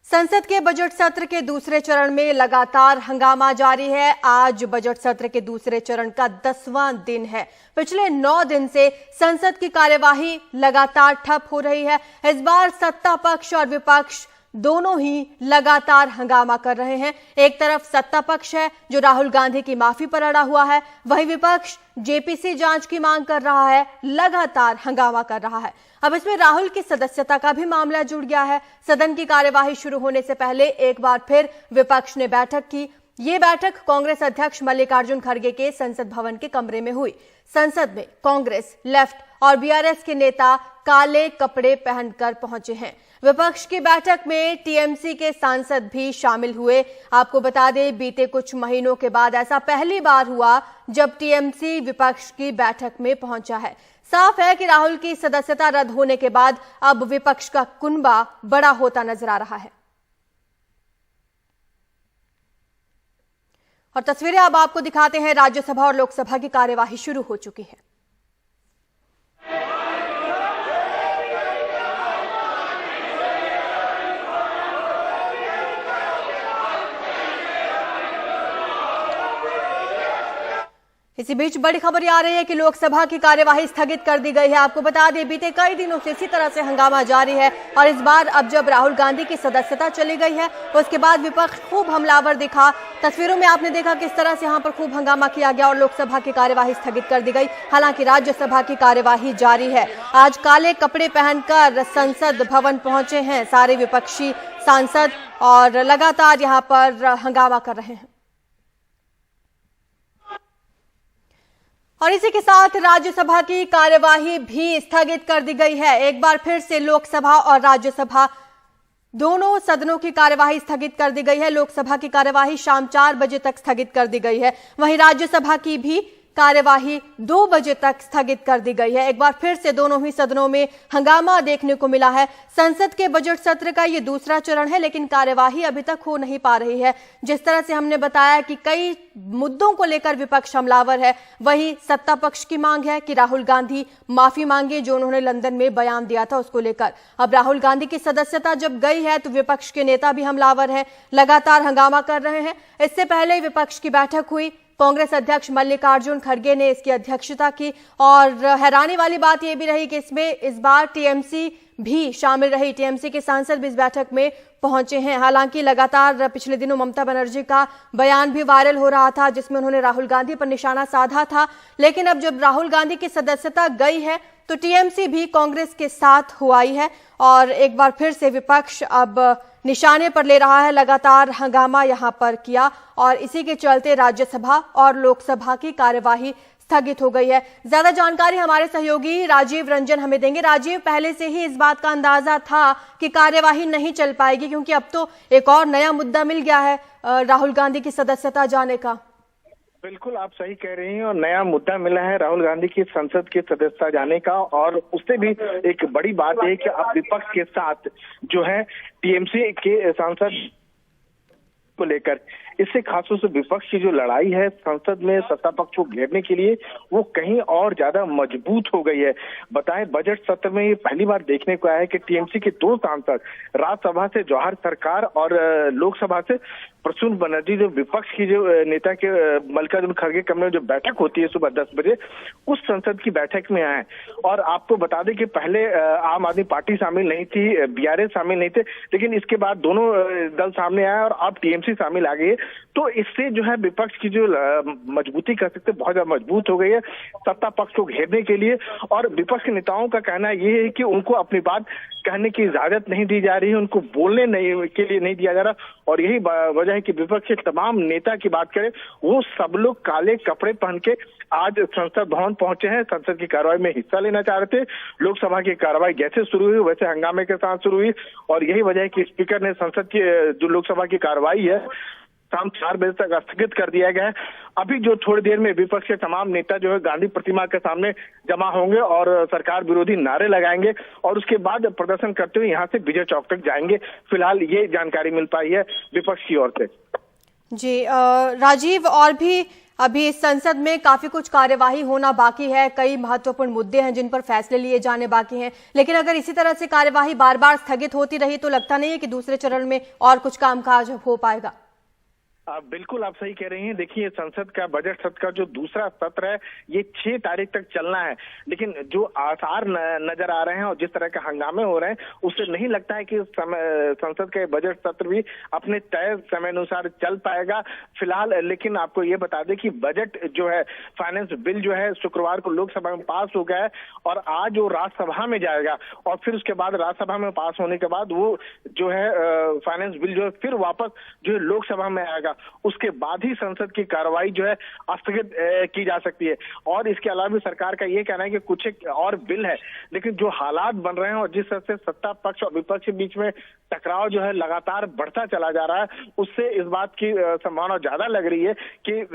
संसद के बजट सत्र के दूसरे चरण में लगातार हंगामा जारी है। आज बजट सत्र के दूसरे चरण का 10वां दिन है। पिछले 9 दिन से संसद की कार्यवाही लगातार ठप हो रही है। इस बार सत्ता पक्ष और विपक्ष दोनों ही लगातार हंगामा कर रहे हैं। एक तरफ सत्ता पक्ष है जो राहुल गांधी की माफी पर अड़ा हुआ है, वहीं विपक्ष जेपीसी जांच की मांग कर रहा है, लगातार हंगामा कर रहा है। अब इसमें राहुल की सदस्यता का भी मामला जुड़ गया है। सदन की कार्यवाही शुरू होने से पहले एक बार फिर विपक्ष ने बैठक की। ये बैठक कांग्रेस अध्यक्ष मल्लिकार्जुन खड़गे के संसद भवन के कमरे में हुई। संसद में कांग्रेस, लेफ्ट और बीआरएस के नेता काले कपड़े पहनकर पहुंचे हैं। विपक्ष की बैठक में टीएमसी के सांसद भी शामिल हुए। आपको बता दें, बीते कुछ महीनों के बाद ऐसा पहली बार हुआ जब टीएमसी विपक्ष की बैठक में पहुंचा है। साफ है कि राहुल की सदस्यता रद्द होने के बाद अब विपक्ष का कुनबा बड़ा होता नजर आ रहा है। और तस्वीरें अब आपको दिखाते हैं। राज्यसभा और लोकसभा की कार्यवाही शुरू हो चुकी है। इसी बीच बड़ी खबर आ रही है कि लोकसभा की कार्यवाही स्थगित कर दी गई है। आपको बता दें, बीते कई दिनों से इसी तरह से हंगामा जारी है और इस बार अब जब राहुल गांधी की सदस्यता चली गई है उसके बाद विपक्ष खूब हमलावर दिखा। तस्वीरों में आपने देखा किस तरह से यहां पर खूब हंगामा किया गया और लोकसभा की कार्यवाही स्थगित कर दी गई। हालांकि राज्यसभा की कार्यवाही जारी है। आज काले कपड़े पहनकर संसद भवन पहुंचे हैं सारे विपक्षी सांसद और लगातार यहां पर हंगामा कर रहे हैं। और इसी के साथ राज्यसभा की कार्यवाही भी स्थगित कर दी गई है। एक बार फिर से लोकसभा और राज्यसभा दोनों सदनों की कार्यवाही स्थगित कर दी गई है। लोकसभा की कार्यवाही शाम 4 बजे तक स्थगित कर दी गई है, वहीं राज्यसभा की भी कार्यवाही 2 बजे तक स्थगित कर दी गई है। एक बार फिर से दोनों ही सदनों में हंगामा देखने को मिला है। संसद के बजट सत्र का ये दूसरा चरण है, लेकिन कार्यवाही अभी तक हो नहीं पा रही है। जिस तरह से हमने बताया कि कई मुद्दों को लेकर विपक्ष हमलावर है, वही सत्ता पक्ष की मांग है कि राहुल गांधी माफी मांगे जो उन्होंने लंदन में बयान दिया था उसको लेकर। अब राहुल गांधी की सदस्यता जब गई है तो विपक्ष के नेता भी हमलावर है, लगातार हंगामा कर रहे हैं। इससे पहले विपक्ष की बैठक हुई। कांग्रेस अध्यक्ष मल्लिकार्जुन खड़गे ने इसकी अध्यक्षता की और हैरानी वाली बात यह भी रही कि इसमें इस बार टीएमसी भी शामिल रही। टीएमसी के सांसद भी इस बैठक में पहुंचे हैं। हालांकि लगातार पिछले दिनों ममता बनर्जी का बयान भी वायरल हो रहा था जिसमें उन्होंने राहुल गांधी पर निशाना साधा था, लेकिन अब जब राहुल गांधी की सदस्यता गई है तो टीएमसी भी कांग्रेस के साथ हो आई है और एक बार फिर से विपक्ष अब निशाने पर ले रहा है। लगातार हंगामा यहां पर किया और इसी के चलते राज्यसभा और लोकसभा की कार्यवाही स्थगित हो गई है। ज्यादा जानकारी हमारे सहयोगी राजीव रंजन हमें देंगे। राजीव, पहले से ही इस बात का अंदाजा था कि कार्यवाही नहीं चल पाएगी क्योंकि अब तो एक और नया मुद्दा मिल गया है राहुल गांधी की सदस्यता जाने का। बिल्कुल, आप सही कह रही हैं और नया मुद्दा मिला है राहुल गांधी की संसद की सदस्यता जाने का। और उससे भी एक बड़ी बात है कि अब विपक्ष के साथ जो है टीएमसी के सांसद को लेकर, इससे खासतौर से विपक्ष की जो लड़ाई है संसद में सत्ता पक्ष को घेरने के लिए वो कहीं और ज्यादा मजबूत हो गई है। बताएं, बजट सत्र में ये पहली बार देखने को आया है कि टीएमसी के 2 सांसद, राज्यसभा से जवाहर सरकार और लोकसभा से प्रसून बनर्जी, जो विपक्ष की जो नेता के मल्लिकार्जुन खड़गे कमरे में जो बैठक होती है सुबह 10 बजे, उस संसद की बैठक में आए। और आपको बता दें कि पहले आम आदमी पार्टी शामिल नहीं थी, बीआरएस शामिल नहीं थे, लेकिन इसके बाद दोनों दल सामने आए और अब टीएमसी शामिल आ गई है। तो इससे जो है विपक्ष की जो मजबूती कर सकते बहुत ज्यादा मजबूत हो गई है सत्ता पक्ष को घेरने के लिए। और विपक्ष के नेताओं का कहना यह है कि उनको अपनी बात कहने की इजाजत नहीं दी जा रही है, उनको बोलने नहीं के लिए नहीं दिया जा रहा। और यही वजह है कि विपक्ष के तमाम नेता की बात करें, वो सब लोग काले कपड़े पहन के आज संसद भवन पहुंचे हैं। संसद की कार्रवाई में हिस्सा लेना चाह रहे थे। लोकसभा की कार्रवाई जैसे शुरू हुई वैसे हंगामे के साथ शुरू हुई और यही वजह है कि स्पीकर ने संसद की जो लोकसभा की कार्रवाई है शाम 4 बजे तक स्थगित कर दिया गया है। अभी जो थोड़ी देर में विपक्ष के तमाम नेता जो है गांधी प्रतिमा के सामने जमा होंगे और सरकार विरोधी नारे लगाएंगे और उसके बाद प्रदर्शन करते हुए यहां से विजय चौक तक जाएंगे। फिलहाल ये जानकारी मिल पाई है विपक्ष की ओर से। जी राजीव, और भी अभी इस संसद में काफी कुछ कार्यवाही होना बाकी है, कई महत्वपूर्ण मुद्दे हैं जिन पर फैसले लिए जाने बाकी हैं। लेकिन अगर इसी तरह से कार्यवाही बार बार स्थगित होती रही तो लगता नहीं है कि दूसरे चरण में और कुछ कामकाज हो पाएगा। बिल्कुल आप सही कह रही हैं। देखिए, संसद का बजट सत्र का जो दूसरा सत्र है ये 6 तारीख तक चलना है, लेकिन जो आसार नजर आ रहे हैं और जिस तरह के हंगामे हो रहे हैं उससे नहीं लगता है कि संसद का बजट सत्र भी अपने तय समय अनुसार चल पाएगा फिलहाल। लेकिन आपको ये बता दें कि बजट जो है, फाइनेंस बिल जो है, शुक्रवार को लोकसभा में पास हो गया है और आज वो राज्यसभा में जाएगा और फिर उसके बाद राज्यसभा में पास होने के बाद वो जो है फाइनेंस बिल जो है फिर वापस जो है लोकसभा में आएगा। उसके बाद ही संसद की कार्रवाई जो है स्थगित की जा सकती है। और इसके अलावा भी सरकार का ये कहना है कि कुछ एक और बिल है, लेकिन जो हालात बन रहे हैं और जिस तरह से सत्ता पक्ष और विपक्ष के बीच में टकराव जो है लगातार बढ़ता चला जा रहा है, उससे इस बात की संभावना ज्यादा लग रही है कि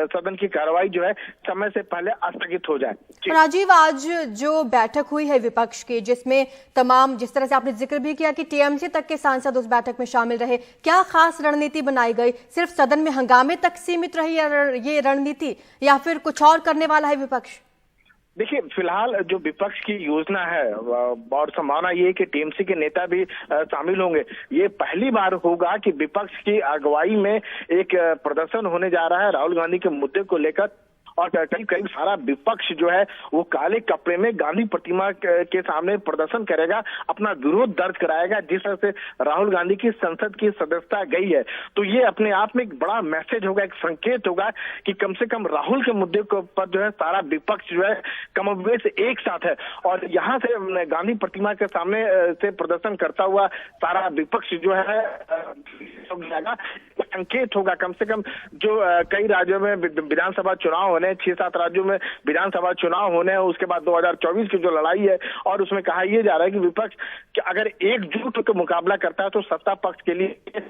सदन की कार्रवाई जो है समय से पहले स्थगित हो जाए। राजीव, आज जो बैठक हुई है विपक्ष की, जिसमें तमाम, जिस तरह से आपने जिक्र भी किया कि टीएमसी तक के सांसद उस बैठक में शामिल रहे, क्या खास रणनीति बनाई गई? सिर्फ सदन में हंगामे तक सीमित रही ये रणनीति या फिर कुछ और करने वाला है विपक्ष? देखिए, फिलहाल जो विपक्ष की योजना है और संभावना ये है कि टीएमसी के नेता भी शामिल होंगे। ये पहली बार होगा कि विपक्ष की अगुवाई में एक प्रदर्शन होने जा रहा है राहुल गांधी के मुद्दे को लेकर और कई सारा विपक्ष जो है वो काले कपड़े में गांधी प्रतिमा के सामने प्रदर्शन करेगा, अपना विरोध दर्ज कराएगा जिस तरह से राहुल गांधी की संसद की सदस्यता गई है। तो ये अपने आप में एक बड़ा मैसेज होगा, एक संकेत होगा कि कम से कम राहुल के मुद्दे पर जो है सारा विपक्ष जो है कमोबेश एक साथ है और यहाँ से गांधी प्रतिमा के सामने से प्रदर्शन करता हुआ सारा विपक्ष जो है संकेत होगा। कम से कम जो कई राज्यों में विधानसभा चुनाव होने, 6-7 राज्यों में विधानसभा चुनाव होने हैं, उसके बाद 2024 की जो लड़ाई है और उसमें कहा यह जा रहा है कि विपक्ष अगर एकजुट होकर मुकाबला करता है तो सत्ता पक्ष के लिए